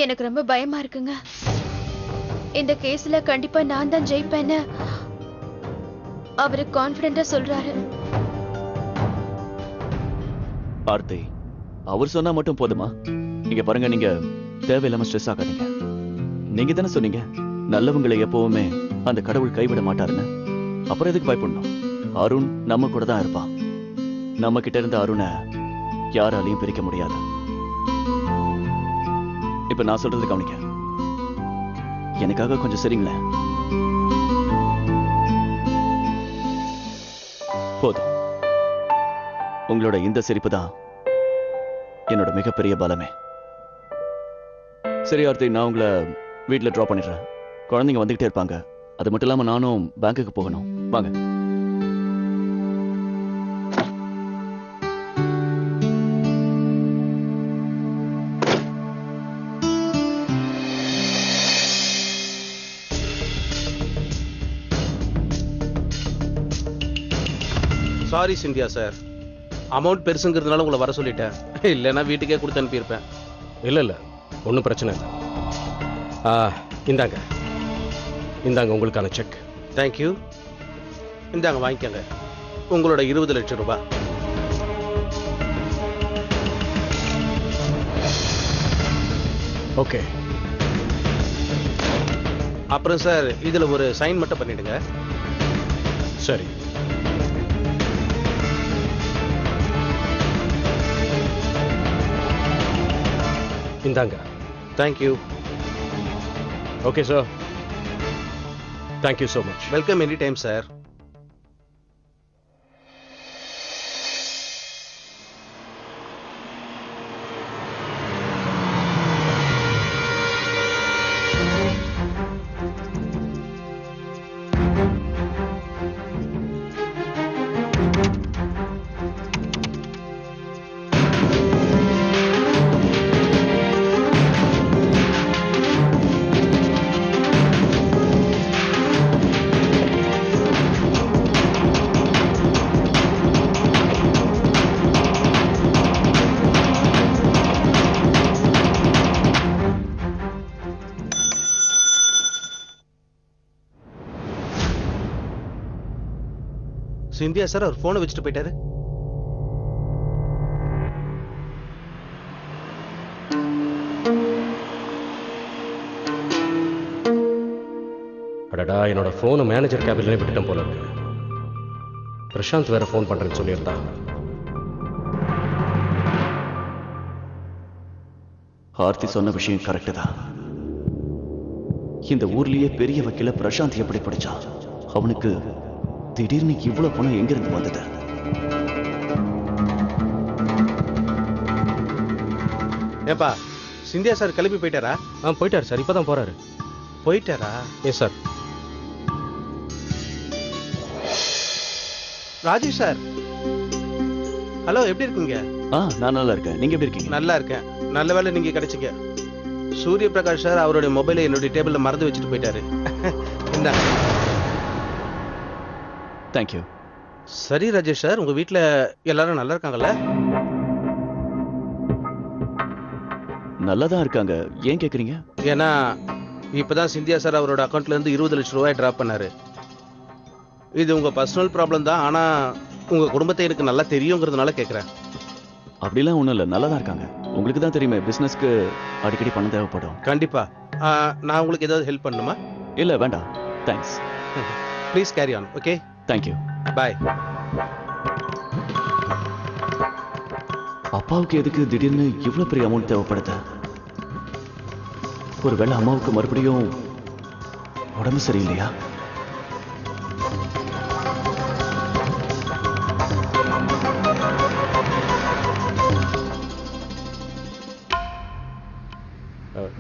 எனக்கு ரொம்ப பயமா இருக்குங்க. இந்த கேஸ்ல கண்டிப்பா நான் தான் ஜெயிப்பேன்னு அவரு கான்பிடென்ட்டா சொல்றாரு. ஆர்த்தி, அவர் சொன்னா மட்டும் போதுமா? இங்க பாருங்க, நீங்க தேவையில்லாம ஸ்ட்ரெஸ் ஆகாதீங்க. நீங்க தானே சொன்னீங்க நல்லவங்களை எப்பவுமே அந்த கடவுள் கைவிட மாட்டாருன்னு. அப்புறம் எதுக்கு பயப்படணும்? அருண் நம்ம கூட தான் இருப்பான். நம்ம கிட்ட இருந்த அருணை யாராலையும் பிரிக்க முடியாது. இப்ப நான் சொல்றது கவனிக்க. எனக்காக கொஞ்சம் சரிங்களேன். போதும். உங்களோட இந்த சிரிப்பு தான் என்னோட மிகப்பெரிய பலமே. சரி ஆர்த்தி, நான் உங்களை வீட்டில் ட்ராப் பண்ணிடுறேன். குழந்தைங்க வந்துகிட்டே இருப்பாங்க. அது மட்டும் இல்லாம நானும் பேங்க்குக்கு போகணும். வாங்க. சாரி சிந்தியா சார், அமௌண்ட் பெருசுங்கிறதுனால உங்களை வர சொல்லிட்டேன். இல்லைன்னா வீட்டுக்கே கொடுத்து அனுப்பியிருப்பேன். இல்லை ஒன்றும் பிரச்சனை இல்லை. இந்தாங்க இந்தாங்க உங்களுக்கான செக். தேங்க்யூ. இந்தாங்க வாங்கிக்கோங்க, உங்களோட 20 லட்சம் ரூபாய். ஓகே. அப்புறம் சார் இதில் ஒரு சைன் மட்டும் பண்ணிடுங்க. சரி. இந்தாங்க. Thank you. Okay sir, thank you so much. Welcome any time sir. Cynthia sir அவர் போனை வச்சுட்டு போயிட்டாரு. அடடா, என்னோட ஃபோனை மேனேஜர் கேபின்ல விட்டுட்டேன் போல இருக்கு. பிரசாந்த் வேற ஃபோன் பண்றேன்னு சொல்லியிருந்தா. ஆர்த்தி சொன்ன விஷயம் கரெக்டு தான். இந்த ஊர்லயே பெரிய வக்கீல பிரசாந்த் எப்படி படிச்சான்? அவனுக்கு திடீர்னு இவ்வளவு பணம் எங்கிருந்து வந்தது? ஏப்பா, சிந்தியா சார் கிளம்பி போயிட்டாரா? போயிட்டாரு சார், இப்பதான் போறாரு. போயிட்டாரா? Yes sir. Rajesh sir, hello, எப்படி இருக்கீங்க? நான் நல்லா இருக்கேன். நீங்க எப்படி இருக்கீங்க? நல்லா இருக்கேன். நல்ல வேலை நீங்க கிடைச்சிங்க. சூரிய பிரகாஷ் சார் அவருடைய மொபைலை என்னுடைய டேபிள்ல மறந்து வச்சுட்டு போயிட்டாரு. இந்தாங்க. தேங்க்யூ. சரி ராஜேஷ் சார், உங்க வீட்டுல எல்லாரும் நல்லா இருக்காங்கல்ல? நல்லாதான் இருக்காங்க. ஏன் கேக்குறீங்க? ஏன்னா இப்பதான் சிந்தியா சார் அவரோட அக்கௌண்ட்ல இருந்து 20 லட்சம் ரூபாய் டிராப் பண்ணாரு. இது உங்க பர்சனல் ப்ராப்ளம் தான், ஆனா உங்க குடும்பத்தை எனக்கு நல்லா தெரியுங்கிறதுனால கேக்குறேன். அப்படிலாம் ஒண்ணும் இல்ல, நல்லாதான் இருக்காங்க. உங்களுக்கு தான் தெரியுமே, பிசினஸ்க்கு அடிக்கடி பணம் தேவைப்படும். கண்டிப்பா. நான் உங்களுக்கு ஏதாவது ஹெல்ப் பண்ணணுமா? இல்ல வேண்டாம், thanks. Please carry on. Okay, thank you. Bye. அப்பாவுக்கு எதுக்கு திடீர்னு இவ்வளவு பெரிய அமௌண்ட் தேவைப்படுது? ஒருவேளை அம்மாவுக்கு மறுபடியும் உடம்பு சரியில்லையா?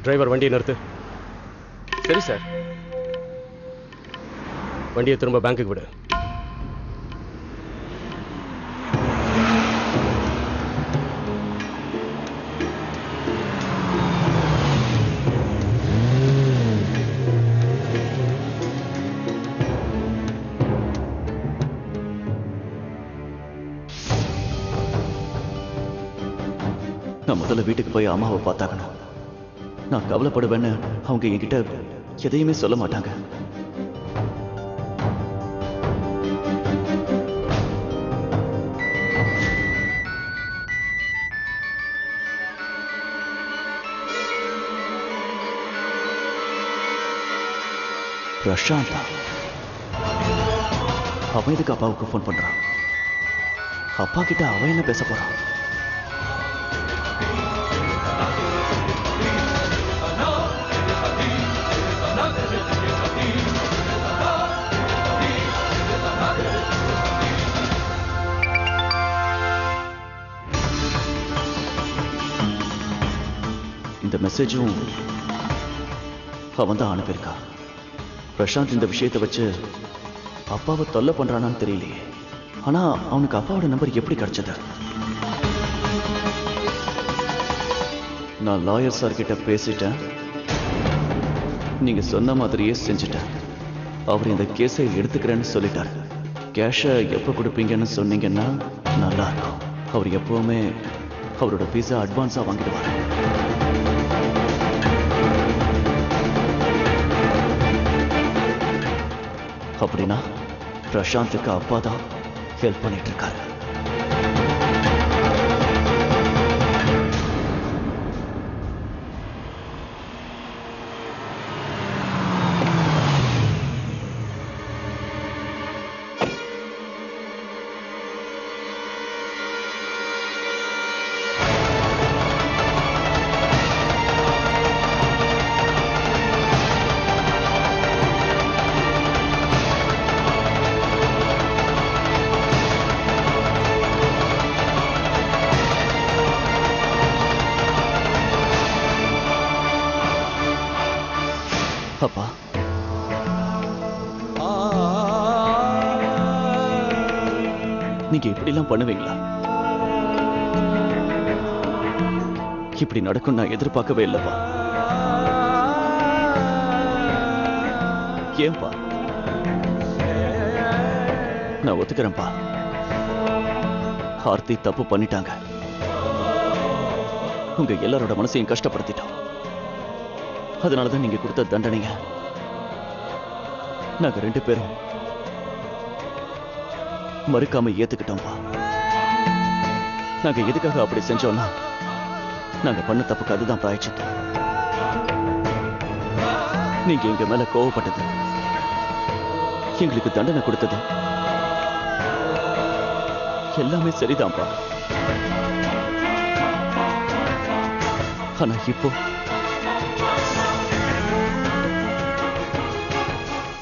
டிரைவர், வண்டியை நிறுத்து. சரி சார். வண்டியை திரும்ப பேங்க்குக்கு விடு. நான் முதல்ல வீட்டுக்கு போய் அம்மாவை பார்த்தாகணும். நான் கவலைப்படுவேன்னு அவங்க என்கிட்ட எதையுமே சொல்ல மாட்டாங்க. பிரசாந்தா, அவன் எதுக்கு அப்பாவுக்கு ஃபோன் பண்றான்? அப்பா கிட்ட அவன் என்ன பேச போறான்? இந்த மெசேஜும் அவன் தான் அனுப்பியிருக்கா. பிரசாந்த் இந்த விஷயத்தை வச்சு அப்பாவை தொல்லை பண்றானான்னு தெரியலையே. ஆனா அவனுக்கு அப்பாவோட நம்பர் எப்படி கிடைச்சது? நான் லாயர் சார் கிட்ட பேசிட்டேன். நீங்க சொன்ன மாதிரியே செஞ்சுட்டேன். அவர் இந்த கேஸை எடுத்துக்கிறேன்னு சொல்லிட்டாரு. கேஷை எப்போ கொடுப்பீங்கன்னு சொன்னீங்கன்னா நல்லா இருக்கும். அவர் எப்பவுமே அவரோட பீஸா அட்வான்ஸா வாங்கிடுவார். அப்படின்னா பிரசாந்துக்கு அப்பா தான் ஹெல்ப் பண்ணிட்டு இருக்காரு. அப்பா, நீங்க இப்படிலாம் பண்ணுவீங்களா? இப்படி நடக்கும் நான் எதிர்பார்க்கவே இல்லப்பா. ஏன்பா? நான் ஒத்துக்கிறேன்ப்பா. ஆர்த்தி தப்பு பண்ணிட்டாங்க. உங்க எல்லாரோட மனசையும் கஷ்டப்படுத்திட்டோம். அதனாலதான் நீங்க கொடுத்த தண்டனைங்க நாங்க 2 பேரும் மறுக்காம ஏத்துக்கிட்டோம்பா. நாங்க எதுக்காக அப்படி செஞ்சோம்னா, நாங்க பண்ண தப்புக்கு அதுதான் பிராயச்சித்தம். நீங்க எங்க மேல கோவப்பட்டது, எங்களுக்கு தண்டனை கொடுத்தது எல்லாமே சரிதான்ப்பா. ஆனா இப்போ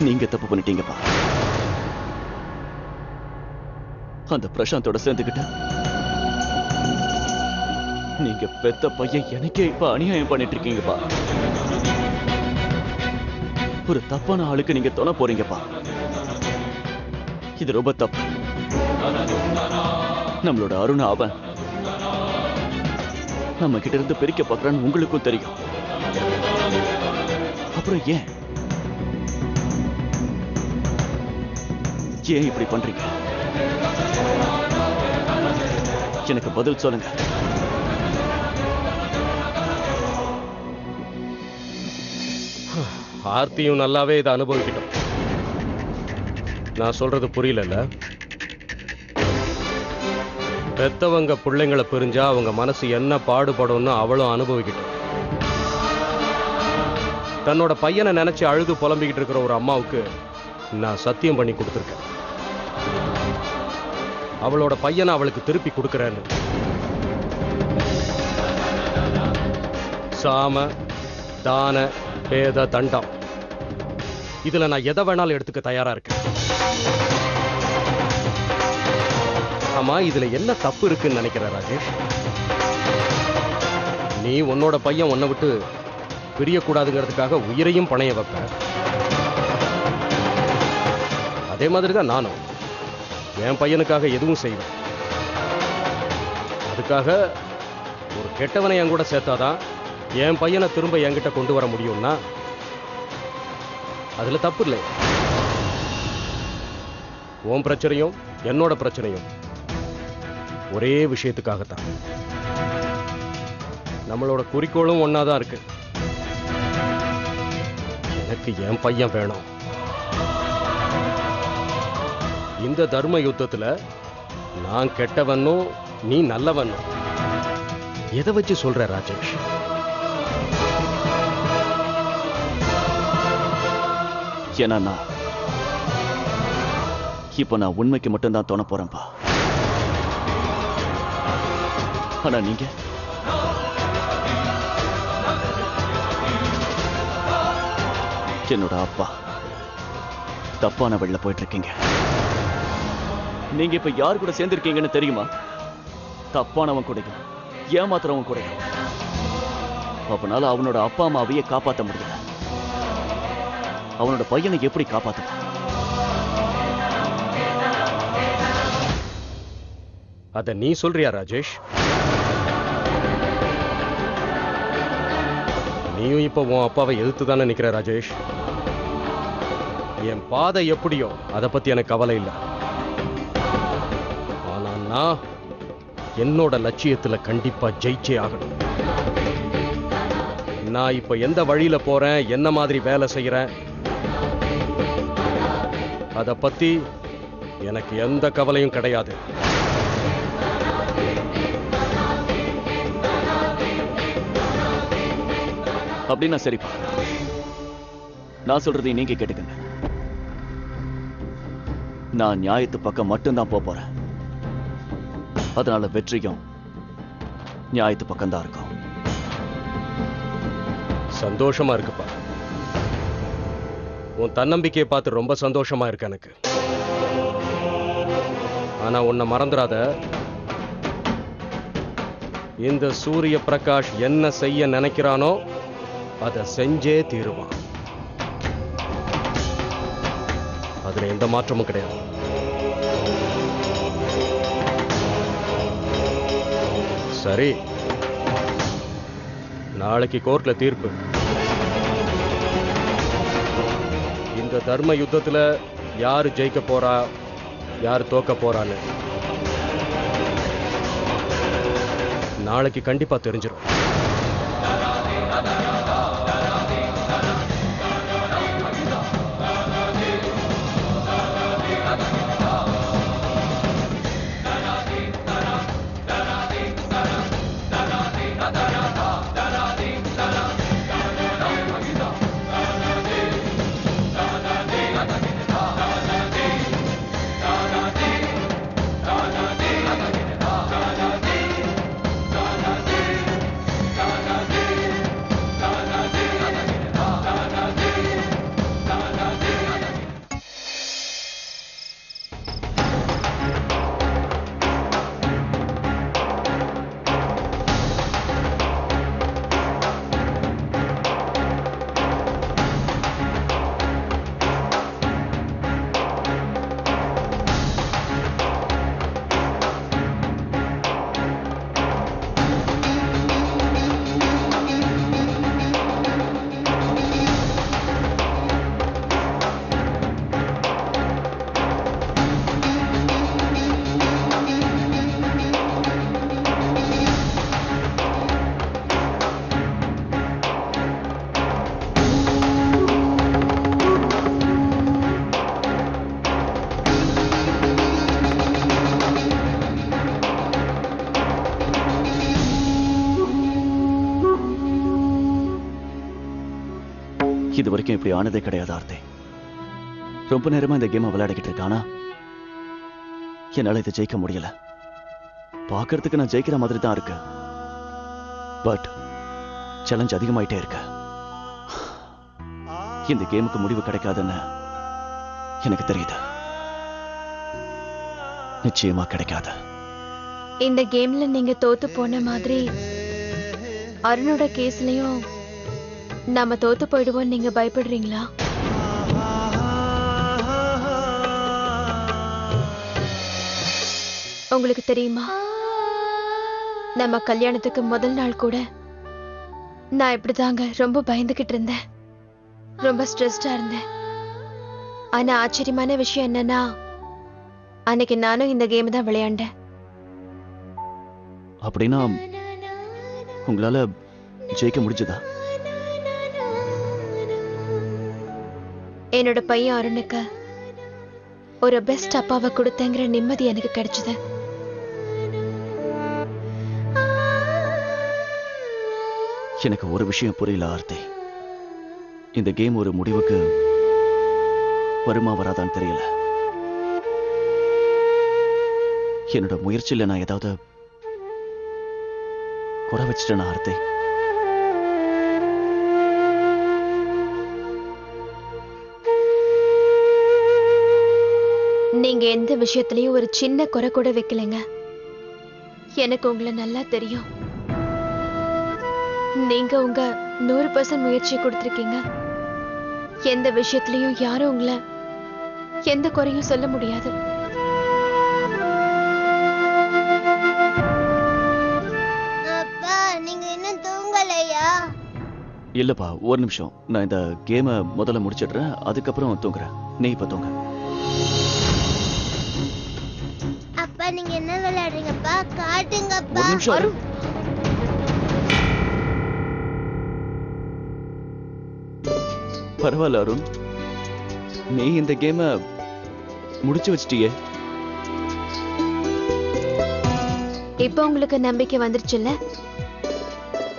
நீங்க தப்பு பண்ணிட்டீங்கப்பா. அந்த பிரசாந்தோட சேர்ந்துக்கிட்ட நீங்க பெத்த பையன் எனக்கே இப்ப அநியாயம் பண்ணிட்டு இருக்கீங்கப்பா. ஒரு தப்பான ஆளுக்கு நீங்க துணை போறீங்கப்பா. இது ரொம்ப தப்பு. நம்மளோட அருண் அவன் நம்ம கிட்ட இருந்து பிரிக்க பார்க்கறான்னு உங்களுக்கும் தெரியும். அப்புறம் ஏன் இப்படி பண்றீங்க? எனக்கு பதில் சொல்லுங்க. ஆர்த்தியும் நல்லாவே இதை அனுபவிக்கிட்டோம். நான் சொல்றது புரியல. பெத்தவங்க பிள்ளைங்களை பிரிஞ்சா அவங்க மனசு என்ன பாடுபடும்னு அவளும் அனுபவிக்கிட்டோம். தன்னோட பையனை நினைச்சு அழுது புலம்பிக்கிட்டு இருக்கிற ஒரு அம்மாவுக்கு நான் சத்தியம் பண்ணி கொடுத்துருக்கேன். அவளோட பையனை அவளுக்கு திருப்பி கொடுக்கறேன்னு. சாம தான பேத தண்டம் இதுல நான் எதை வேணாலும் எடுத்துக்க தயாரா இருக்கேன். ஆமா, இதுல என்ன தப்பு இருக்குன்னு நினைக்கிற ராஜேஷ்? நீ உன்னோட பையன் உன்னை விட்டு பிரியக்கூடாதுங்கிறதுக்காக உயிரையும் பணைய வைப்ப. அதே மாதிரிதான் நானும் என் பையனுக்காக எதுவும் செய்வேன். அதுக்காக ஒரு கெட்டவனை என் கூட சேர்த்தாதான் என் பையனை திரும்ப என்கிட்ட கொண்டு வர முடியும்னா அதுல தப்பு இல்லை. உன் பிரச்சனையும் என்னோட பிரச்சனையும் ஒரே விஷயத்துக்காகத்தான். நம்மளோட குறிக்கோளும் ஒன்னாதான் இருக்கு. எனக்கு என் பையன் வேணும். இந்த தர்ம யுத்தத்துல நான் கெட்டவனும் நீ நல்லவனும். எதை வச்சு சொல்ற ராஜேஷ்? ஏன்னா இப்ப நான் உண்மைக்கு மட்டும்தான் தோண போறேன்பா. ஆனா நீங்க என்னோட அப்பா தப்பான வழியில போயிட்டு இருக்கீங்க. நீங்க இப்ப யார் கூட சேர்ந்திருக்கீங்கன்னு தெரியுமா? தப்பானவன் கூடயும் ஏமாத்துறவன் கூடயும். அவனால அவனோட அப்பா அம்மாவையே காப்பாற்ற முடியல. அவனோட பையனை எப்படி காப்பாத்துவான்? அத நீ சொல்றியா ராஜேஷ்? நீயும் இப்ப உன் அப்பாவை எதிர்த்து தானே நிக்கிற ராஜேஷ். என் பாதை எப்படியோ அதை பத்தி எனக்கு கவலை இல்லை. ஆனா நான் என்னோட லட்சியத்துல கண்டிப்பா ஜெயிச்சே ஆகணும். நான் இப்ப எந்த வழியில போறேன், என்ன மாதிரி வேலை செய்யறேன், அத பத்தி எனக்கு எந்த கவலையும் கிடையாது. அப்படின்னா சரிப்பா, நான் சொல்றதை நீங்க கேட்டுக்கங்க. நான் நியாயத்து பக்கம் மட்டும்தான் போறேன். அதனால வெற்றியும் நியாயத்து பக்கம் தான் இருக்கும். சந்தோஷமா இருக்குப்பா. உன் தன்னம்பிக்கையை பார்த்து ரொம்ப சந்தோஷமா இருக்கு எனக்கு. ஆனா உன்னை மறந்துடாத, இந்த சூரிய பிரகாஷ் என்ன செய்ய நினைக்கிறானோ அதை செஞ்சே தீருவான். அதுல எந்த மாற்றமும் கிடையாது. சரி, நாளைக்கு கோர்ட்ல தீர்ப்பு. இந்த தர்ம யுத்தத்துல யாரு ஜெயிக்க போறா, யாரு தோக்க போறான்னு நாளைக்கு கண்டிப்பா தெரிஞ்சிடும். இது வரைக்கும் இப்படி ஆனதே கிடையாது ஆர்த்தி. ரொம்ப நேரமா இந்த கேமை விளையாடிக்கிட்டு இருக்கானா, என்னால இதை ஜெயிக்க முடியல. பார்க்கறதுக்கு நான் ஜெயிக்கிற மாதிரி தான் இருக்கு, பட் சேலஞ்ச் அதிகமாயிட்டே இருக்கு. இந்த கேமுக்கு முடிவு கிடைக்காதுன்னு எனக்கு தெரியுது. நிச்சயமா கிடைக்காது. இந்த கேம்ல நீங்க தோத்து போன மாதிரி அருணோட கேஸ்லயும் நாம தோத்து போயிடுவோம். நீங்க பயப்படுறீங்களா? உங்களுக்கு தெரியுமா, நம்ம கல்யாணத்துக்கு முதல் நாள் கூட நான் இப்படிதாங்க ரொம்ப பயந்துகிட்டு இருந்தேன், ரொம்ப ஸ்ட்ரெஸ்டா இருந்தேன். ஆனா ஆச்சரியமான விஷயம் என்னன்னா, அன்னைக்கு நானும் இந்த கேம் தான் விளையாண்டேன். அப்படின்னா உங்களால ஜெயிக்க முடிஞ்சதா? என்னோட பையன் அருணுக்கு ஒரு பெஸ்ட் அப்பாவை கொடுத்தேங்கிற நிம்மதி எனக்கு கிடைச்சது. எனக்கு ஒரு விஷயம் புரியல ஆர்த்தி. இந்த கேம் ஒரு முடிவுக்கு வருமா வராதான்னு தெரியல. என்னோட முயற்சியில நான் ஏதாவது குறை வச்சிட்டேனா ஆர்த்தி? நீங்க எந்த விஷயத்திலயும் ஒரு சின்ன குறை கூட வைக்கலைங்க. எனக்கு உங்களை நல்லா தெரியும். நீங்க உங்க 100% முயற்சியை கொடுத்திருக்கீங்க. எந்த விஷயத்திலயும் யாரும் உங்களை எந்த குறையும் சொல்ல முடியாது. அப்பா நீங்க இன்னும் தூங்கலையா? இல்லப்பா, ஒரு நிமிஷம். நான் இந்த கேமை முதல்ல முடிச்சிடுறேன், அதுக்கப்புறம் தூங்குறேன். நீ இப்ப தூங்க. அப்பா நீங்க என்ன விளையாடுறீங்கப்பா? காட்டுங்கப்பா. ஒரு நிமிஷம் அருண், பரவாயில்ல அருண், நீ இந்த கேமை முடிச்சு வச்சிட்டியே. இப்ப உங்களுக்கு நம்பிக்கை வந்துருச்சுல்ல?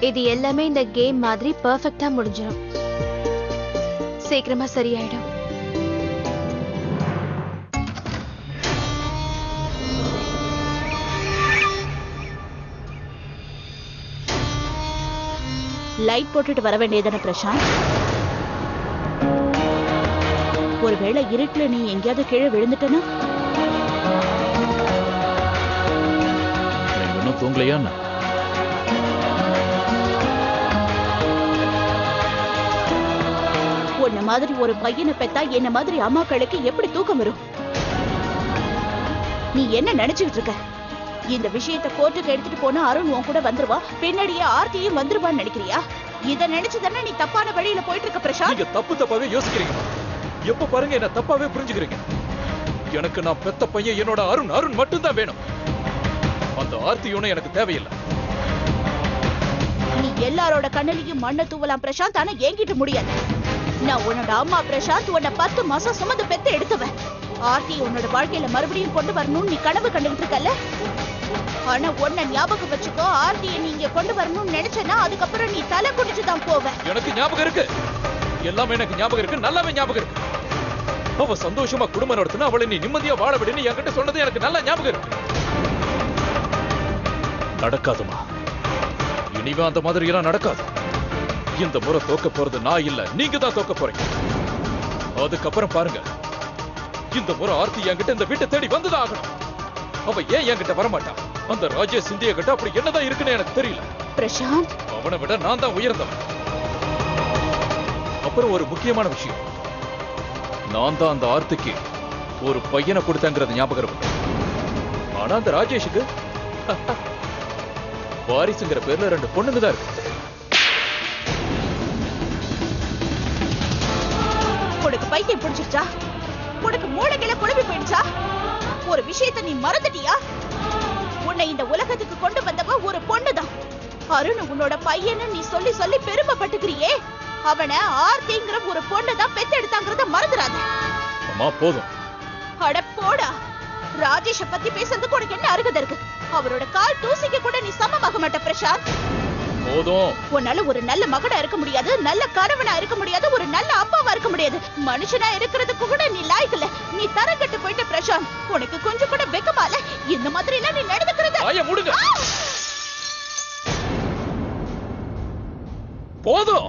இது எல்லாமே இந்த கேம் மாதிரி பெர்ஃபெக்ட்டா முடிஞ்சிடும். சீக்கிரமா சரியாயிடும். லைட் போட்டுட்டு வர வேண்டியதானே பிரசாந்த்? ஒருவேளை இருட்டுல நீ எங்கேயாவது கீழே விழுந்துட்டனா? நீங்க இன்னும் தூங்கலையா? உன்ன மாதிரி ஒரு பையனை பெத்தா என்ன மாதிரி அம்மாக்களுக்கு எப்படி தூக்கம் வரும்? நீ என்ன நினைச்சுக்கிட்டு இருக்க? இந்த விஷயத்தை கோர்ட்டுக்கு எடுத்துட்டு போனா அருண் உன் கூட வந்துருவா, பின்னாடியே ஆர்த்தியும் வந்துருவான்னு நினைக்கிறியா? இத நினைச்சுதானே நீ தப்பான வழியில போயிட்டு இருக்க பிரசாந்த். நீங்க தப்பாவே யோசிக்கிறீங்க. எப்ப பாருங்க என்ன தப்பாவே புரிஞ்சுக்கிறீங்க. எனக்கு நான் பெத்த பையன் என்னோட அருண் மட்டும்தான் வேணும். அந்த ஆர்த்தியோட எனக்கு தேவையில்லை. நீ எல்லாரோட கண்ணிலையும் மண்ணை தூவலாம் பிரசாந்த், ஆனா என்கிட்ட முடியாது. நான் உன்னோட அம்மா பிரசாந்த், உன்னை 10 மாசம் சுமந்து பெத்து எடுத்தவன். ஆர்த்தி உன்னோட வாழ்க்கையில மறுபடியும் கொண்டு வரணும்னு நீ கனவு கண்டுகிட்டு இருக்கல. ஆனா உன்னை ஞாபகம் வச்சுக்கோ, ஆர்த்தியை நீங்க கொண்டு வரணும்னு நினைச்சனா அதுக்கப்புறம் நீ தலை குடிச்சு தான் போவ. எனக்கு ஞாபகம் இருக்கு, எல்லாமே எனக்கு ஞாபகம் இருக்கு, நல்லாவே ஞாபகம் இருக்கு. அவ சந்தோஷமா குடும்பம் நடத்தினா அவளை நீ நிம்மதியா வாழ விடுன்னு என்கிட்ட சொன்னது எனக்கு நல்லா ஞாபகம் இருக்கு. நடக்காதுமா, இனிமே அந்த மாதிரி எல்லாம் நடக்காது. இந்த முறை தோக்க போறது நான் இல்ல, நீங்க தான் தோக்க போறீங்க. அதுக்கப்புறம் பாருங்க, இந்த முறை ஆர்த்தி என்கிட்ட இந்த வீட்டை தேடி வந்துதான் ஆகணும். அவ ஏன் என்கிட்ட வரமாட்டா? அந்த ராஜேஷ் சிந்தியா கிட்ட அப்படி என்னதான் இருக்குன்னு எனக்கு தெரியல. பிரசாந்த், அவனை விட நான் தான் உயர்ந்தவன். அப்புறம் ஒரு முக்கியமான விஷயம், நான் தான் அந்த ஆர்த்திக்கு ஒரு பையனை கொடுத்தங்கிறது ஞாபகம் இருக்கு. ஆனா அந்த ராஜேஷுக்கு வாரிசுங்கிற பேர்ல 2 பொண்ணுங்க தான் இருக்கு. உனக்கு பைத்தியம் பிடிச்சிருச்சா? உனக்கு மூளைகளை குழம்பி போயிடுச்சா? ஒரு விஷயத்தை நீ மறந்துட்டியா? உன்னை இந்த உலகத்துக்கு கொண்டு வந்தவ ஒரு பொண்ணுதான். அருண் உன்னோட பையன்னு நீ சொல்லி சொல்லி பெருமைப்பட்டுக்கிறியே, அவனை ஆர்த்திங்கிற ஒரு பொண்ணுதான் பெத்தெடுத்தாங்கிறத மறந்துடாத. அம்மா போதும். அட போடா, ராஜேஷ பத்தி பேசுறதுக்கு உனக்கு என்ன அருகதை இருக்கு? அவரோட கால் தூசிக்கு கூட நீ சமமாக மாட்ட பிரசாந்த். போதும். உன்னால ஒரு நல்ல மகனா இருக்க முடியாது, நல்ல கணவனா இருக்க முடியாது, ஒரு நல்ல அப்பாவா இருக்க முடியாது. மனுஷனா இருக்கிறதுக்கு கூட நீ லாய்க்கல. நீ தரங்கட்டு போயிட்ட பிரசாந்த். உனக்கு கொஞ்சம் கூட வெக்கமால இந்த மாதிரி எல்லாம் நீ நடந்துக்கிறது? வாயை மூடுங்க. போதும்.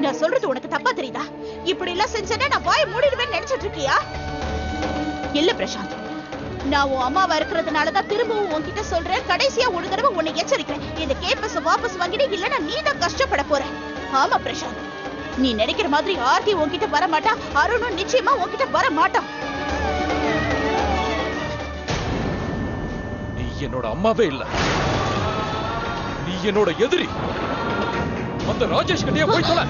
நான் சொல்றது உனக்கு தப்பா தெரியுதா? இப்படி எல்லாம் செஞ்சேன்னா நான் வாயை மூடிடுவேன்னு நினைச்சிட்டு இருக்கியா? இல்ல பிரசாந்த், நான் உன் அம்மாவா இருக்கிறதுனாலதான் திரும்பவும் உன்கிட்ட சொல்றேன். கடைசியா ஒரு தடவை உன்னை எச்சரிக்கிறேன், இந்த கேப்பஸ் வாபஸ் வாங்கிடு, இல்லன்னா நீ தான் கஷ்டப்பட போற. ஆமா பிரசாந்த், நீ நினைக்கிற மாதிரி ஆர்த்தி உன்கிட்ட வர மாட்டா, அருணும் நிச்சயமா உன்கிட்ட வர மாட்டான். நீ என்னோட அம்மாவே இல்ல, நீ என்னோட எதிரி. அந்த ராஜேஷ் கிட்டே போய் சொல்ல.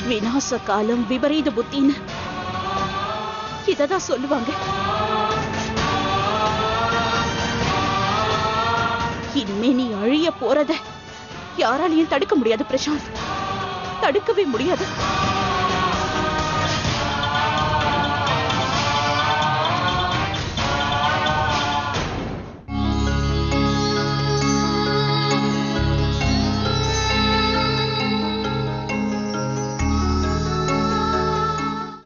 விநாச காலம் விபரீத புத்தின்னு இததான் சொல்லுவாங்க. இனிமே நீ அழிய போறத யாராலையும் தடுக்க முடியாது பிரசாந்த், தடுக்கவே முடியாது.